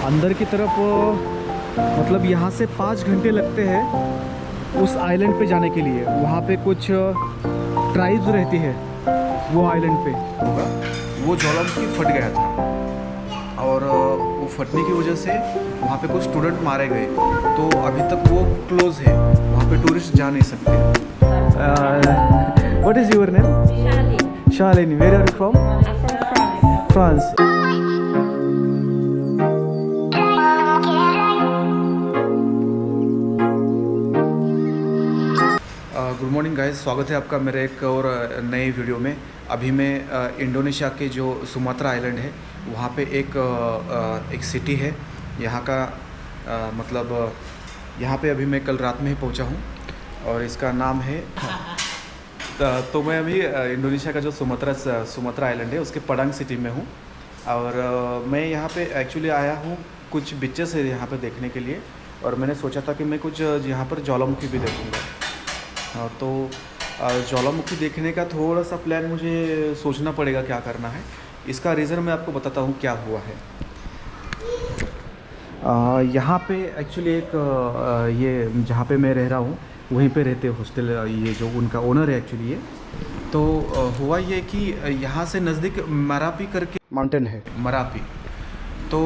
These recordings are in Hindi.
अंदर की तरफ मतलब यहाँ से 5 घंटे लगते हैं उस आइलैंड पे जाने के लिए। वहाँ पे कुछ ट्राइब्स रहती है वो आइलैंड पे। होगा वो ज्वालामुखी फट गया था और वो फटने की वजह से वहाँ पे कुछ स्टूडेंट मारे गए। तो अभी तक वो क्लोज़ है, वहाँ पे टूरिस्ट जा नहीं सकते। What is your name? Charlie. Charlene. Where are you from? I'm from France. France. Good morning guys, स्वागत है आपका मेरे एक और नए वीडियो में। अभी मैं इंडोनेशिया के जो सुमात्रा आइलैंड है वहाँ पे एक सिटी है यहाँ का, मतलब यहाँ पे अभी मैं कल रात में ही पहुँचा हूँ और इसका नाम है तो मैं अभी इंडोनेशिया का जो सुमात्रा आइलैंड है उसके पडांग सिटी में हूँ। और मैं यहाँ पे एक्चुअली आया हूँ, कुछ बीचेस है यहाँ पे देखने के लिए, और मैंने सोचा था कि मैं कुछ यहाँ पर ज्वालामुखी भी देखूँगा। तो ज्वालामुखी देखने का थोड़ा सा प्लान मुझे सोचना पड़ेगा क्या करना है। इसका रीज़न मैं आपको बताता हूँ क्या हुआ है। यहाँ पे एक्चुअली एक ये जहाँ पे मैं रह रहा हूँ वहीं पे रहते हॉस्टल, ये जो उनका ओनर है एक्चुअली ये। तो हुआ ये कि यहाँ से नज़दीक मरापी करके माउंटेन है, मरापी। तो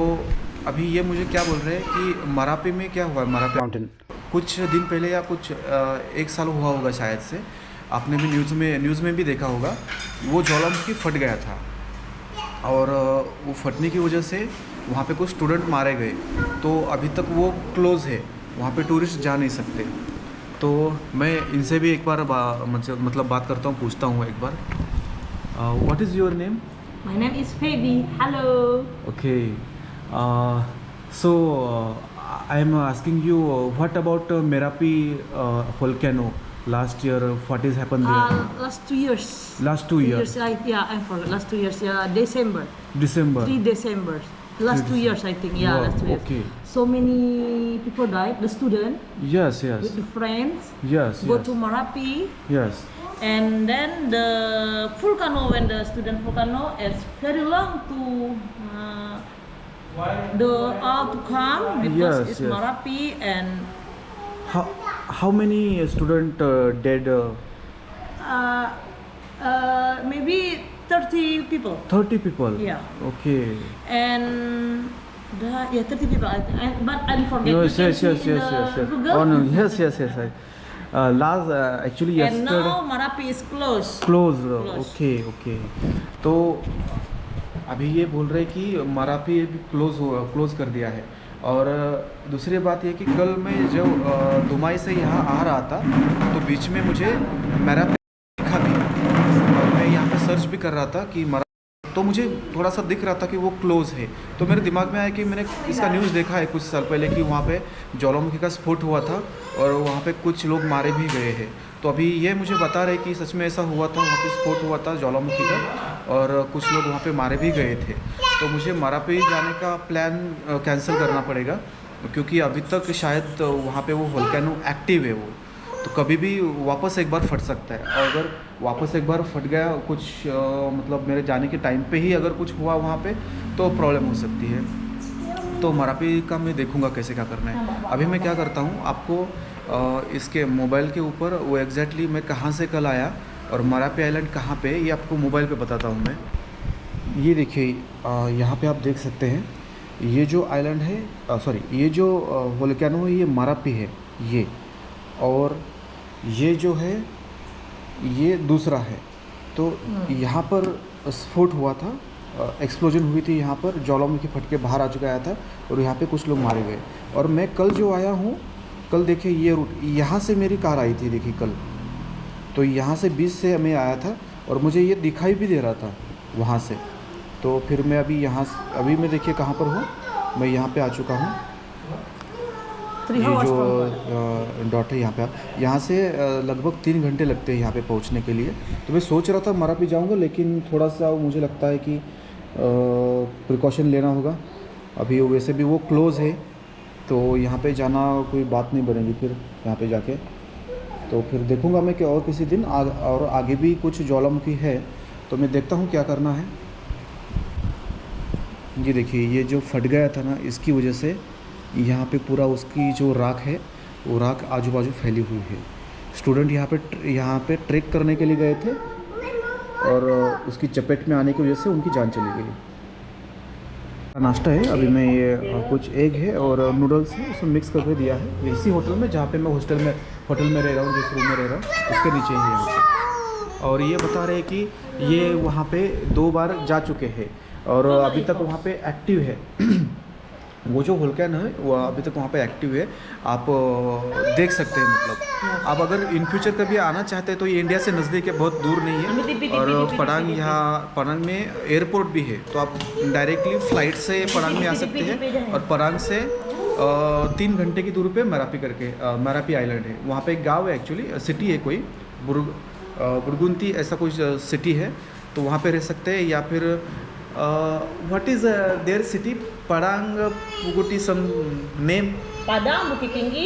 अभी ये मुझे क्या बोल रहे हैं कि मरापी में क्या हुआ है, मरापी माउंटेन कुछ दिन पहले या कुछ 1 साल हुआ होगा शायद से, आपने भी न्यूज़ में भी देखा होगा, वो ज्वालामुखी फट गया था और वो फटने की वजह से वहाँ पे कुछ स्टूडेंट मारे गए। तो अभी तक वो क्लोज़ है, वहाँ पे टूरिस्ट जा नहीं सकते। तो मैं इनसे भी एक बार मतलब बात करता हूँ, पूछता हूँ एक बार। What is your name? My name is Feby. Hello. Okay, so I am asking you, what about Merapi volcano last year? What has happened there? Last 2 years. Last 2 years. I forgot. Last 2 years. Yeah, December. December. 3 December. Last 2 years, I think. Yeah, Wow, last 2 years. okay. So many people died. The student Yes, yes, with the friends yes, go yes, to Marapi, yes. and then the volcano, when the student volcano is very long to to come because Yes, it's yes. Marapi and. How many student dead? Maybe 30 people. 30 people. Yeah. Okay. And 30 people. But I forget. Yes, You can yes, see yes, in yes, the yes, yes. Google. Oh no, yes, yes, yes. Last actually And yesterday. now Marapi is closed. Close. Close. Okay okay. तो अभी ये बोल रहे कि मरापी भी क्लोज़ कर दिया है। और दूसरी बात ये कि कल मैं जब दुमाई से यहाँ आ रहा था तो बीच में मुझे मरापी दिखा भी, और मैं यहाँ पे सर्च भी कर रहा था कि तो मुझे थोड़ा सा दिख रहा था कि वो क्लोज़ है। तो मेरे दिमाग में आया कि मैंने इसका न्यूज़ देखा है कुछ साल पहले कि वहाँ पे ज्वालामुखी का स्फोट हुआ था और वहाँ पे कुछ लोग मारे भी गए हैं। तो अभी ये मुझे बता रहे कि सच में ऐसा हुआ था, वहाँ पे स्फोट हुआ था ज्वालामुखी का और कुछ लोग वहाँ पे मारे भी गए थे। तो मुझे मरापी जाने का प्लान कैंसिल करना पड़ेगा, क्योंकि अभी तक शायद वहाँ पे वो वोल्केनो एक्टिव है, वो तो कभी भी वापस एक बार फट सकता है। और अगर वापस एक बार फट गया कुछ मतलब मेरे जाने के टाइम पे ही अगर कुछ हुआ वहाँ पे तो प्रॉब्लम हो सकती है। तो मरापी का मैं देखूँगा कैसे क्या करना है। अभी मैं क्या करता हूँ, आपको इसके मोबाइल के ऊपर वो एग्जैक्टली मैं कहाँ से कल आया और मरापी आइलैंड कहाँ पे, ये आपको मोबाइल पे बताता हूँ मैं। ये देखिए, यहाँ पे आप देख सकते हैं, ये जो आइलैंड है, सॉरी, ये जो वोल्केनो है ये मरापी है ये, और ये जो है ये दूसरा है। तो यहाँ पर स्फोट हुआ था, एक्सप्लोजन हुई थी यहाँ पर, ज्वालामुखी फट के बाहर आ चुका आया था और यहाँ पे कुछ लोग मारे गए। और मैं कल जो आया हूँ, कल देखिए ये रूट, यहाँ से मेरी कार आई थी देखिए कल, तो यहाँ से बीच से मैं आया था और मुझे ये दिखाई भी दे रहा था वहाँ से। तो फिर मैं अभी मैं देखिए कहाँ पर हूँ, मैं यहाँ पे आ चुका हूँ। ये जो डॉट है यहाँ पे, यहाँ से लगभग 3 घंटे लगते हैं यहाँ पे पहुँचने के लिए। तो मैं सोच रहा था मरापी जाऊँगा, लेकिन थोड़ा सा मुझे लगता है कि प्रिकॉशन लेना होगा। अभी वैसे भी वो क्लोज़ है तो यहाँ पे जाना कोई बात नहीं बनेगी फिर यहाँ पे जाके। तो फिर देखूँगा मैं कि और किसी दिन और आगे भी कुछ ज्वालामुखी है तो मैं देखता हूँ क्या करना है। ये देखिए, ये जो फट गया था ना, इसकी वजह से यहाँ पे पूरा उसकी जो राख है वो राख आजू बाजू फैली हुई है। स्टूडेंट यहाँ पे ट्रेक करने के लिए गए थे और उसकी चपेट में आने की वजह से उनकी जान चली गई। नाश्ता है अभी मैं, ये कुछ एग है और नूडल्स है, उसमें मिक्स करके दिया है इसी होटल में जहाँ पे मैं होटल में रह रहा हूँ, जिस रूम में रह रहा हूँ उसके नीचे ही है। और ये बता रहे हैं कि ये वहाँ पे 2 बार जा चुके हैं और अभी तक वहाँ पे एक्टिव है। वो जो वोल्केनो है वो अभी तक वहाँ पे एक्टिव है, आप देख सकते हैं। मतलब आप अगर इन फ्यूचर कभी आना चाहते हैं तो ये इंडिया से नज़दीक है, बहुत दूर नहीं है। और परांग में एयरपोर्ट भी है, तो आप डायरेक्टली फ़्लाइट से परांग में आ सकते हैं। और परांग से 3 घंटे की दूरी पे मरापी करके मरापी आइलैंड है। वहाँ पे एक गाँव है, एक्चुअली सिटी है कोई बुरगुंती ऐसा कोई सिटी है, तो वहाँ पे रह सकते हैं। या फिर what is their city? Padang Puguti, some name? Padang, Bukit Tinggi.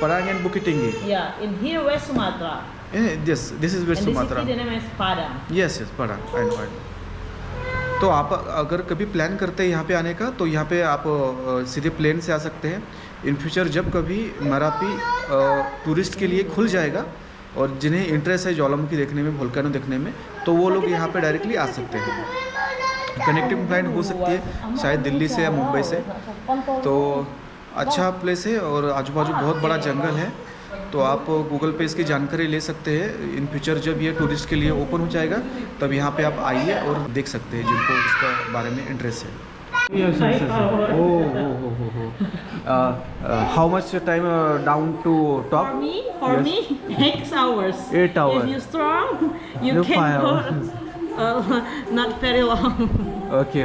Padang and Bukit Tinggi. Yeah, in here West Sumatra. Yes, this is West And Sumatra. the city the name is Padang. Yes, Padang. I know. तो आप अगर कभी प्लान करते हैं यहाँ पे आने का, तो यहाँ पे आप सीधे प्लेन से आ सकते हैं। इन फ्यूचर जब कभी मरापी टूरिस्ट के लिए खुल जाएगा और जिन्हें इंटरेस्ट है ज्वालामुखी देखने में, वोल्केनो देखने में, तो वो लोग यहाँ पे डायरेक्टली आ सकते हैं। कनेक्टिंग फ्लाइट हो सकती है शायद दिल्ली से या मुंबई से। तो अच्छा प्लेस है और आजू बाजू बहुत बड़ा जंगल है, तो आप गूगल पे इसकी जानकारी ले सकते हैं। इन फ्यूचर जब ये टूरिस्ट के लिए ओपन हो जाएगा तब यहाँ पे आप आइए और देख सकते हैं जिनको इसका बारे में इंटरेस्ट है। How much time down to top? For me, 8 hours. 8 hours. If you're strong, you can 5 go. hours. Not very long. Okay.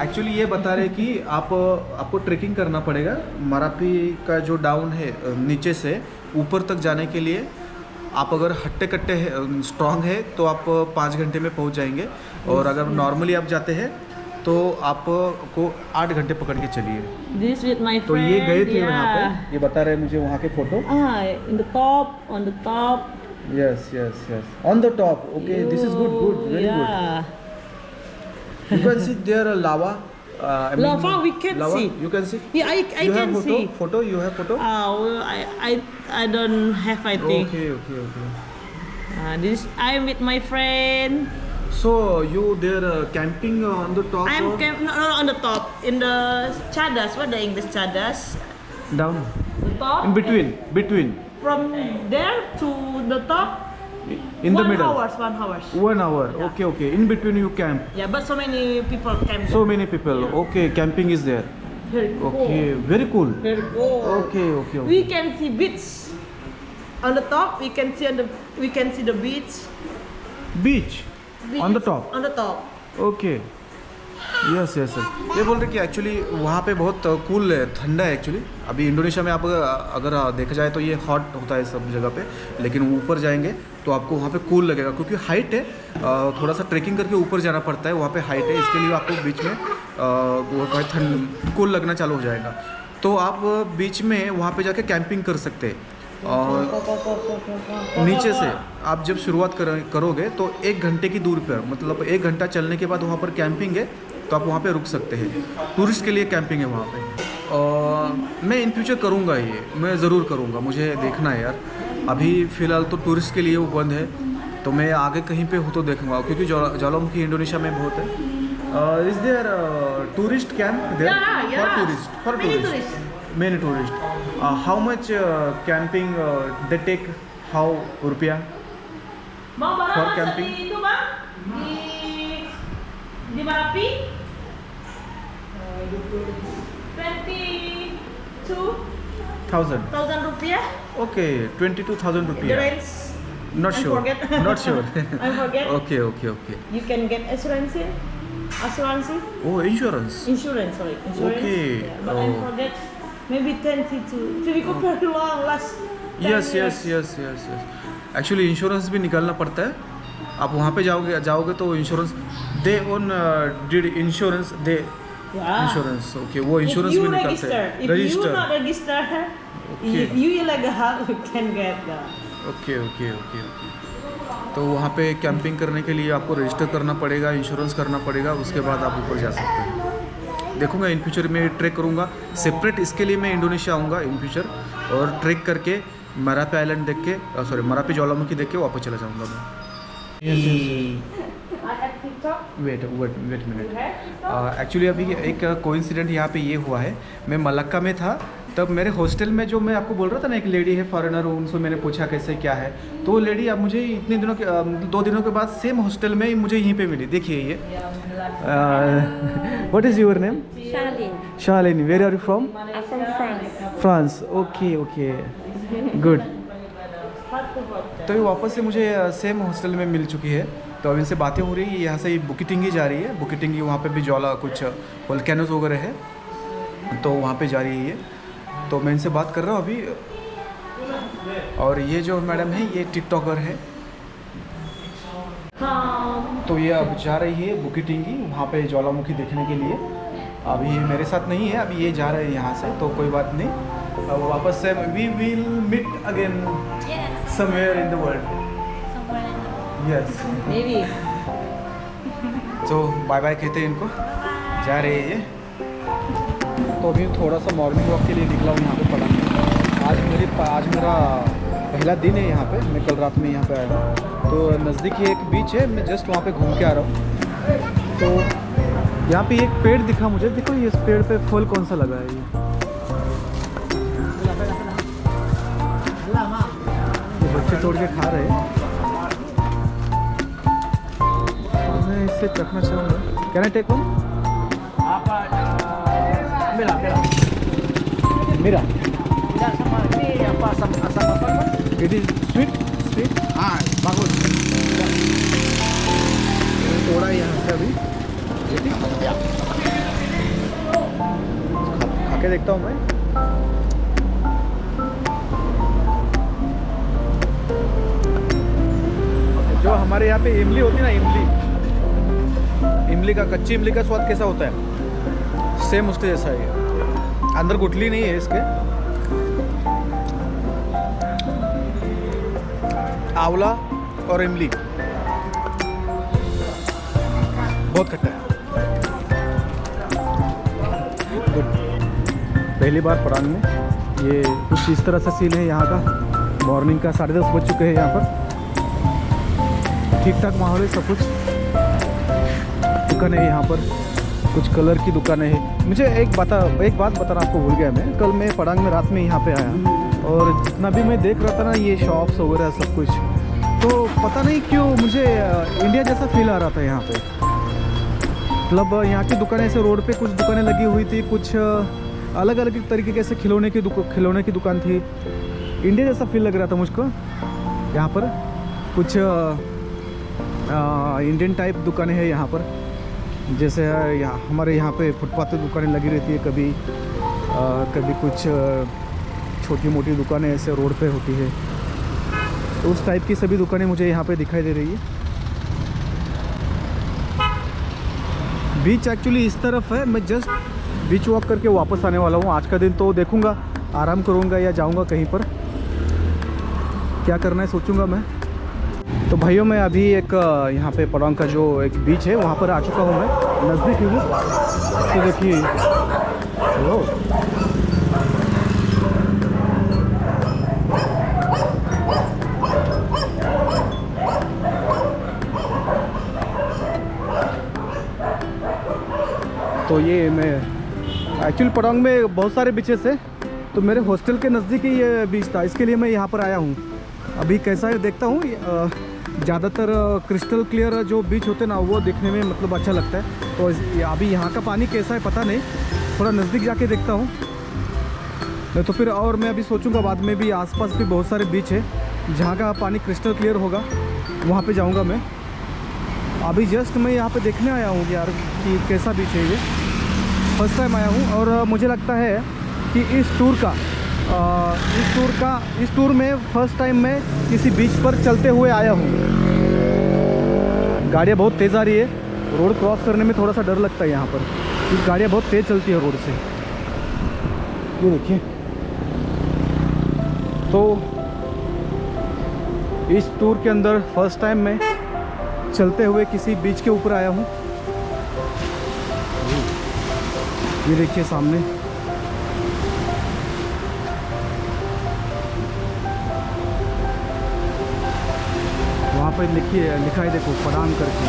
Actually ये बता रहे कि आपको ट्रेकिंग करना पड़ेगा मरापी का जो डाउन है नीचे से ऊपर तक जाने के लिए। आप अगर हट्टे कट्टे स्ट्रॉन्ग है तो आप 5 घंटे में पहुंच जाएंगे, और अगर नॉर्मली आप जाते हैं तो आपको 8 घंटे पकड़ के चलिए। This with my friend. तो ये गए थे yeah. वहाँ पे, ये बता रहे हैं मुझे वहाँ के photo. In the top, on the top. Yes. On the top. Okay, this is good. Very yeah. good. You can see there lava. Lava, we can lava, see. You can see. Yeah, I You can have see. Photo. You have photo. Well, I don't have, I think. Okay. This I'm with my friend. So you there camping on the top? I'm no, on the top, in the chadas. What the English chadas? Down. The top. In between. From there to the top. In the middle. 1 hour. 1 hour. Yeah. Okay. In between you camp. Yeah, but so many people camp. So many people. Yeah. Okay, camping is there. Very cool. Okay, very cool. Very cool. Okay. We can see beach. On the top, we can see the beach. Beach. On the top. On the top. Okay. Yes ये बोल रहे कि एक्चुअली वहाँ पे बहुत कूल है, ठंडा है एक्चुअली। अभी इंडोनेशिया में आप अगर देखा जाए तो ये हॉट होता है सब जगह पे, लेकिन ऊपर जाएंगे तो आपको वहाँ पे कूल लगेगा, क्योंकि हाइट है। थोड़ा सा ट्रेकिंग करके ऊपर जाना पड़ता है, वहाँ पे हाइट है, इसके लिए आपको बीच में ठंड कूल लगना चालू हो जाएगा। तो आप बीच में वहाँ पे जाके कैंपिंग कर सकते हैं। नीचे से आप जब शुरुआत करोगे तो 1 घंटे की दूरी पर, मतलब 1 घंटा चलने के बाद वहाँ पर कैंपिंग है, तो आप वहाँ पे रुक सकते हैं। टूरिस्ट के लिए कैंपिंग है वहाँ पे। मैं इन फ्यूचर करूँगा, ये मैं ज़रूर करूँगा, मुझे देखना है यार। अभी फ़िलहाल तो टूरिस्ट के लिए वो बंद है, तो मैं आगे कहीं पे हो तो देखूँगा, क्योंकि ज्वालामुखी इंडोनेशिया में बहुत है। Is there tourist camp there? For tourist many tourists. How much camping they take? How rupiah for camping? Itu bang di Marapi 22,000 rupiah. Okay, 22,000 The rupiah. rents. Not I sure. forget. Not sure. I forget. Okay. You can get assurance. Oh, insurance. Insurance, sorry. Insurance. Okay. Yeah, but I forget. Maybe 22. So we go very long, last 10 years. Yes. Actually insurance भी निकालना पड़ता है। आप वहाँ पे जाओगे तो insurance they own did insurance they insurance. Okay, वो इंश्योरेंस भी निकालते हैं। If you not register, if you illegal, you can get that. Okay. तो वहाँ पे कैंपिंग करने के लिए आपको रजिस्टर करना पड़ेगा, इंश्योरेंस करना पड़ेगा, उसके बाद आप ऊपर जा सकते हैं। देखूँगा इन फ्यूचर में ट्रैक करूँगा सेपरेट, इसके लिए मैं इंडोनेशिया आऊँगा इन फ्यूचर और ट्रैक करके मरापी आइलैंड देख के मरापी ज्वालामुखी देख के वापस चला जाऊँगा मैं। वेट मिनट, एक्चुअली अभी एक कोइंसिडेंट यहाँ पे ये हुआ है। मैं मलक्का में था, तब मेरे हॉस्टल में जो मैं आपको बोल रहा था ना, एक लेडी है फॉरेनर, उनसे मैंने पूछा कैसे क्या है, तो वो लेडी अब मुझे इतने दिनों के 2 दिनों के बाद सेम हॉस्टल में मुझे यहीं पे मिली। देखिए ये what is your name? Charlene. Charlene, where are you from? I'm from France. France, okay okay, good. तो ये वापस से मुझे सेम हॉस्टल में मिल चुकी है। तो अब इनसे बातें हो रही है, यहाँ से बुकिटिंगी जा रही है, बुकिटिंगी वहाँ पे भी ज्वाला कुछ वोल्केनोस वगैरह है, तो वहाँ पे जा रही है ये। तो मैं इनसे बात कर रहा हूँ अभी। और ये जो मैडम है ये टिकटॉकर है, तो ये अब जा रही है बुकिटिंगी वहाँ पे ज्वालामुखी देखने के लिए। अभी ये मेरे साथ नहीं है, अभी ये जा रहे हैं यहाँ से, तो कोई बात नहीं। अब वापस से we will meet again somewhere in the world. Yes, Maybe. तो बाय बाय कहते हैं इनको, जा रहे हैं ये। तो अभी थोड़ा सा मॉर्निंग वॉक के लिए निकला हूँ यहाँ पे पड़ा। आज मेरा पहला दिन है यहाँ पे, मैं कल रात में यहाँ पे आया हूँ। तो नज़दीक ही एक बीच है, मैं जस्ट वहाँ पे घूम के आ रहा हूँ। तो यहाँ पे एक पेड़ दिखा मुझे, देखो ये इस पेड़ पे फल कौन सा लगा है ये बच्चे तोड़ के खा रहे हैं। मैं इससे चखना चाहूँगा। Can I take one? मेरा इट इज स्वीट। हाँ, बागुल थोड़ा यहाँ से अभी खा के देखता हूँ मैं। जो हमारे यहाँ पे इमली होती है ना, इमली का, कच्ची इमली का स्वाद कैसा होता है, सेम उसके जैसा है ये। अंदर गुठली नहीं है इसके। आंवला और इमली बहुत खट्टा है। पहली बार परांग में ये कुछ इस तरह से सीन है यहाँ का। मॉर्निंग का 10:30 बज चुके हैं यहाँ पर। ठीक ठाक माहौल है, सब कुछ। दुकानें यहाँ पर, कुछ कलर की दुकानें हैं। मुझे एक बात बताना आपको भूल गया मैं। कल मैं परांग में रात में यहाँ पे आया और जितना भी मैं देख रहा था ना, ये शॉप्स वगैरह सब कुछ, तो पता नहीं क्यों मुझे इंडिया जैसा फील आ रहा था यहाँ पे। मतलब यहाँ की दुकानें ऐसे रोड पे कुछ दुकानें लगी हुई थी, कुछ अलग अलग तरीके के ऐसे खिलौने की दुकान थी। इंडिया जैसा फील लग रहा था मुझको। यहाँ पर कुछ इंडियन टाइप दुकानें हैं यहाँ पर, जैसे हमारे यहाँ पे फुटपाथ पे दुकानें लगी रहती है, कभी कुछ छोटी मोटी दुकानें ऐसे रोड पे होती है। तो उस टाइप की सभी दुकानें मुझे यहाँ पे दिखाई दे रही है। बीच एक्चुअली इस तरफ है। मैं जस्ट बीच वॉक करके वापस आने वाला हूँ। आज का दिन तो देखूँगा, आराम करूँगा या जाऊँगा कहीं पर, क्या करना है सोचूँगा मैं। तो भाइयों, मैं अभी एक यहाँ पे परांग का जो एक बीच है वहाँ पर आ चुका हूँ मैं, नज़दीक ही हूँ। तो देखिए, तो ये मैं एक्चुअली परांग में बहुत सारे बीचेस है, तो मेरे हॉस्टल के नज़दीक ही ये बीच था, इसके लिए मैं यहाँ पर आया हूँ। अभी कैसा है देखता हूँ। ज़्यादातर क्रिस्टल क्लियर जो बीच होते हैं ना, वो देखने में मतलब अच्छा लगता है। तो अभी यहाँ का पानी कैसा है पता नहीं, थोड़ा नज़दीक जाके देखता हूँ। नहीं तो फिर और मैं अभी सोचूंगा बाद में भी आसपास भी बहुत सारे बीच है जहाँ का पानी क्रिस्टल क्लियर होगा, वहाँ पे जाऊँगा मैं। अभी जस्ट मैं यहाँ पे देखने आया हूँ यार कि कैसा बीच है ये। फर्स्ट टाइम आया हूँ और मुझे लगता है कि इस टूर में फर्स्ट टाइम मैं किसी बीच पर चलते हुए आया हूँ। गाड़ियाँ बहुत तेज़ आ रही है, रोड क्रॉस करने में थोड़ा सा डर लगता है यहाँ पर, क्योंकि गाड़ियाँ बहुत तेज़ चलती है रोड से। ये देखिए, तो इस टूर के अंदर फर्स्ट टाइम मैं चलते हुए किसी बीच के ऊपर आया हूँ। ये देखिए सामने वहाँ पर लिखा है देखो पडांग करके।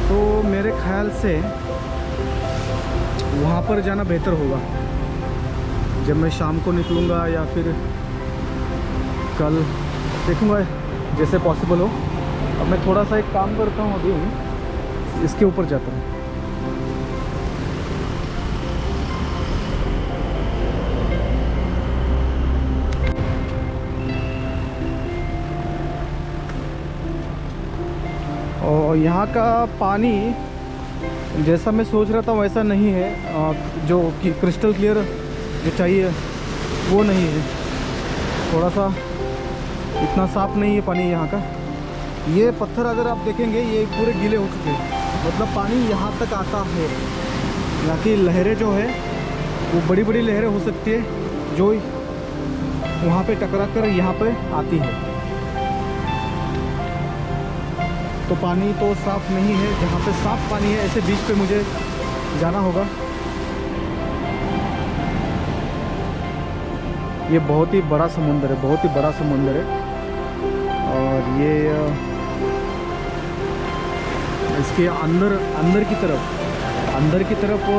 तो मेरे ख्याल से वहाँ पर जाना बेहतर होगा जब मैं शाम को निकलूँगा या फिर कल देखूँगा जैसे पॉसिबल हो। अब मैं थोड़ा सा एक काम करता हूँ, अभी इसके ऊपर जाता हूँ। और यहाँ का पानी जैसा मैं सोच रहा था वैसा नहीं है, जो कि क्रिस्टल क्लियर जो चाहिए वो नहीं है। थोड़ा सा इतना साफ़ नहीं है पानी यहाँ का। ये पत्थर अगर आप देखेंगे ये पूरे गीले हो चुके हैं, मतलब पानी यहाँ तक आता है। यहाँ की लहरें जो है वो बड़ी बड़ी लहरें हो सकती है जो वहाँ पे टकरा कर यहाँ पे आती है। तो पानी तो साफ़ नहीं है। जहाँ पे साफ़ पानी है ऐसे बीच पे मुझे जाना होगा। ये बहुत ही बड़ा समुंदर है, बहुत ही बड़ा समुंदर है। और ये इसके अंदर की तरफ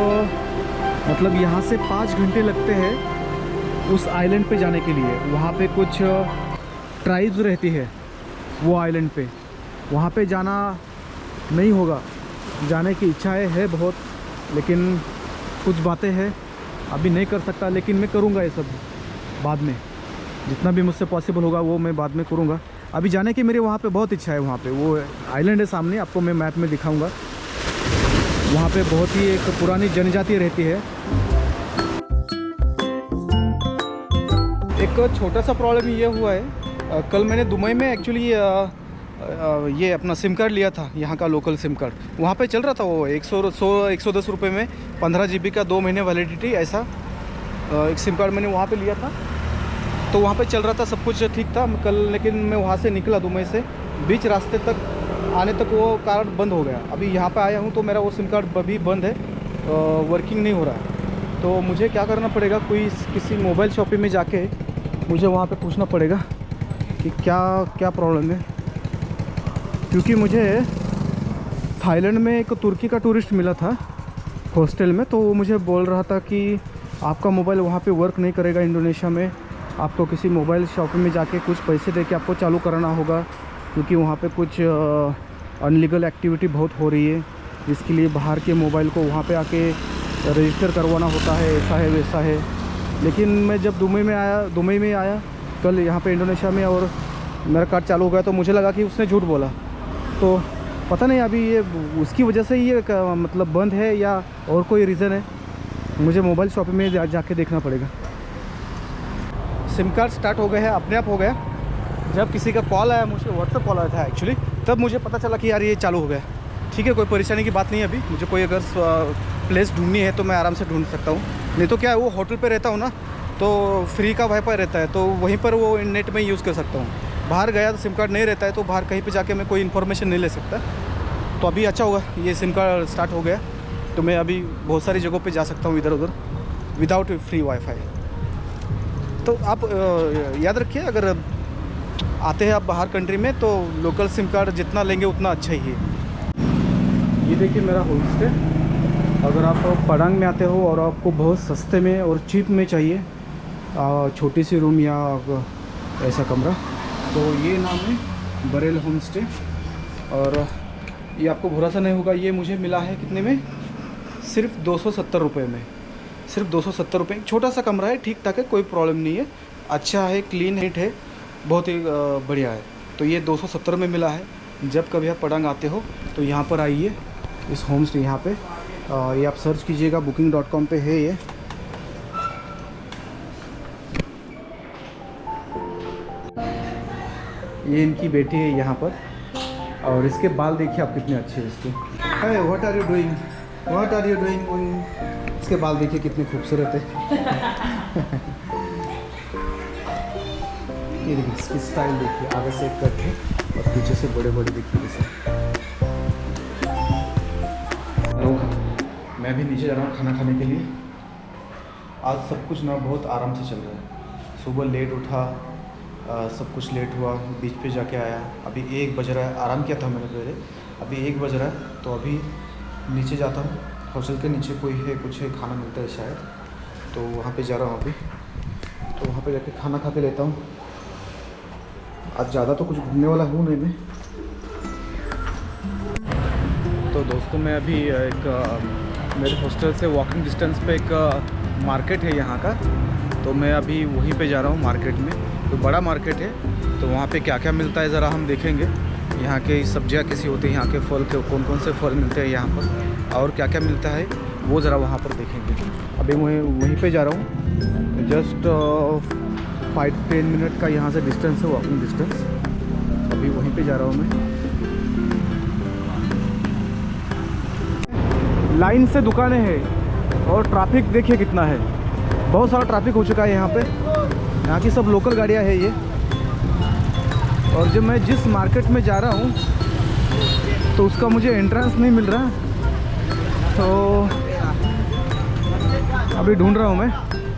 मतलब यहाँ से 5 घंटे लगते हैं उस आइलैंड पे जाने के लिए। वहाँ पे कुछ ट्राइब्स रहती है वो आइलैंड पे, वहाँ पे जाना नहीं होगा। जाने की इच्छाएं है बहुत, लेकिन कुछ बातें हैं अभी नहीं कर सकता, लेकिन मैं करूँगा ये सब बाद में। जितना भी मुझसे पॉसिबल होगा वो मैं बाद में करूँगा। अभी जाने की मेरी वहाँ पे बहुत इच्छा है। वहाँ पे वो आइलैंड है सामने, आपको मैं मैप में दिखाऊँगा। वहाँ पे बहुत ही एक पुरानी जनजाति रहती है। एक छोटा सा प्रॉब्लम ये हुआ है, कल मैंने दुबई में एक्चुअली ये अपना सिम कार्ड लिया था, यहाँ का लोकल सिम कार्ड। वहाँ पे चल रहा था वो 110 रुपये में 15 GB का 2 महीने वैलिडिटी, ऐसा एक सिम कार्ड मैंने वहाँ पे लिया था। तो वहाँ पे चल रहा था, सब कुछ ठीक था कल। लेकिन मैं वहाँ से निकला दुबई से, बीच रास्ते तक आने तक वो कार्ड बंद हो गया। अभी यहाँ पे आया हूँ तो मेरा वो सिम कार्ड अभी बंद है, वर्किंग नहीं हो रहा है। तो मुझे क्या करना पड़ेगा, किसी मोबाइल शॉप में जाके मुझे वहाँ पे पूछना पड़ेगा कि क्या प्रॉब्लम है। क्योंकि मुझे थाईलैंड में एक तुर्की का टूरिस्ट मिला था हॉस्टल में, तो वो मुझे बोल रहा था कि आपका मोबाइल वहाँ पे वर्क नहीं करेगा इंडोनेशिया में, आपको किसी मोबाइल शॉप में जाके कुछ पैसे दे के आपको चालू कराना होगा, क्योंकि वहाँ पे कुछ अनलीगल एक्टिविटी बहुत हो रही है। इसके लिए बाहर के मोबाइल को वहाँ पे आके रजिस्टर करवाना होता है, ऐसा है वैसा है। लेकिन मैं जब दुबई में आया कल यहाँ पे इंडोनेशिया में, और मेरा कार्ड चालू हो गया, तो मुझे लगा कि उसने झूठ बोला। तो पता नहीं अभी ये उसकी वजह से ये मतलब बंद है या और कोई रीज़न है। मुझे मोबाइल शॉप में जाके देखना पड़ेगा। सिम कार्ड स्टार्ट हो गया है, अपने आप हो गया। जब किसी का कॉल आया, मुझे व्हाट्सएप कॉल आया था एक्चुअली, तब मुझे पता चला कि यार ये चालू हो गया। ठीक है, कोई परेशानी की बात नहीं है। अभी मुझे कोई अगर प्लेस ढूंढनी है तो मैं आराम से ढूंढ सकता हूँ। नहीं तो क्या है, वो होटल पे रहता हूँ ना, तो फ्री का वाईफाई रहता है, तो वहीं पर वो नेट में यूज़ कर सकता हूँ। बाहर गया तो सिम कार्ड नहीं रहता है, तो बाहर कहीं पे जाके मैं कोई इन्फॉर्मेशन नहीं ले सकता। तो अभी अच्छा होगा, ये सिम कार्ड स्टार्ट हो गया, तो मैं अभी बहुत सारी जगहों पे जा सकता हूँ इधर उधर विदाउट फ्री वाईफाई। तो आप याद रखिए, अगर आते हैं आप बाहर कंट्री में, तो लोकल सिम कार्ड जितना लेंगे उतना अच्छा ही है। ये देखिए मेरा होम स्टे। अगर आप पडांग में आते हो और आपको बहुत सस्ते में और चीप में चाहिए छोटी सी रूम या ऐसा कमरा, तो ये नाम है बरेल होम स्टे। और ये आपको भरोसा नहीं होगा, ये मुझे मिला है कितने में, सिर्फ 270 रुपये में। सिर्फ 270 रुपये। छोटा सा कमरा है, ठीक ठाक है, कोई प्रॉब्लम नहीं है, अच्छा है, क्लीन नीट है, बहुत ही बढ़िया है। तो ये 270 में मिला है। जब कभी आप पडांग आते हो तो यहाँ पर आइए, इस होम स्टे यहाँ पे ये आप सर्च कीजिएगा, booking.com पे है ये। ये इनकी बेटी है यहाँ पर, और इसके बाल देखिए आप कितने अच्छे हैं इसके। Hey what are you doing, what are you doing. इसके बाल देखिए कितने खूबसूरत है। ये देखिए इसकी स्टाइल देखिए, आगे से एक कट है और पीछे से बड़े बड़े देखिए इसे। मैं भी नीचे जा रहा हूँ खाना खाने के लिए। आज सब कुछ ना बहुत आराम से चल रहा है। सुबह लेट उठा, सब कुछ लेट हुआ, बीच पे जाके आया। अभी 1 बज रहा है, आराम किया था मैंने पहले। अभी 1 बज रहा है, तो अभी नीचे जाता हूँ। हॉस्टल के नीचे कोई है, कुछ है, खाना मिलता है शायद, तो वहाँ पे जा रहा हूँ अभी। तो वहाँ पे जाके खाना खा के लेता हूँ। आज ज़्यादा तो कुछ घूमने वाला हूँ नहीं मैं। तो दोस्तों मैं अभी मेरे हॉस्टल से वॉकिंग डिस्टेंस पे एक मार्केट है यहाँ का, तो मैं अभी वहीं पे जा रहा हूँ मार्केट में। तो बड़ा मार्केट है, तो वहाँ पे क्या क्या मिलता है ज़रा हम देखेंगे। यहाँ के सब्जियाँ कैसी होती हैं, यहाँ के फल के कौन कौन से फल मिलते हैं यहाँ पर, और क्या क्या मिलता है वो ज़रा वहाँ पर देखेंगे। अभी मैं वहीं पे जा रहा हूँ। जस्ट 5-10 मिनट का यहाँ से डिस्टेंस है, वॉकिंग डिस्टेंस। अभी वहीं पे जा रहा हूँ मैं। लाइन से दुकानें हैं और ट्रैफिक देखिए कितना है। बहुत सारा ट्रैफिक हो चुका है यहाँ पे। यहाँ की सब लोकल गाड़ियाँ हैं ये। और जब मैं जिस मार्केट में जा रहा हूँ तो उसका मुझे एंट्रेंस नहीं मिल रहा, तो अभी ढूंढ रहा हूँ मैं।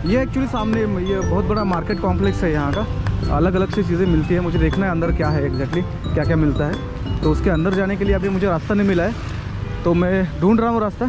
ये एक्चुअली सामने ये बहुत बड़ा मार्केट कॉम्प्लेक्स है यहाँ का। अलग अलग सी चीज़ें मिलती है। मुझे देखना है अंदर क्या है एग्जैक्टली, क्या क्या मिलता है। तो उसके अंदर जाने के लिए अभी मुझे रास्ता नहीं मिला है, तो मैं ढूंढ रहा हूँ रास्ता।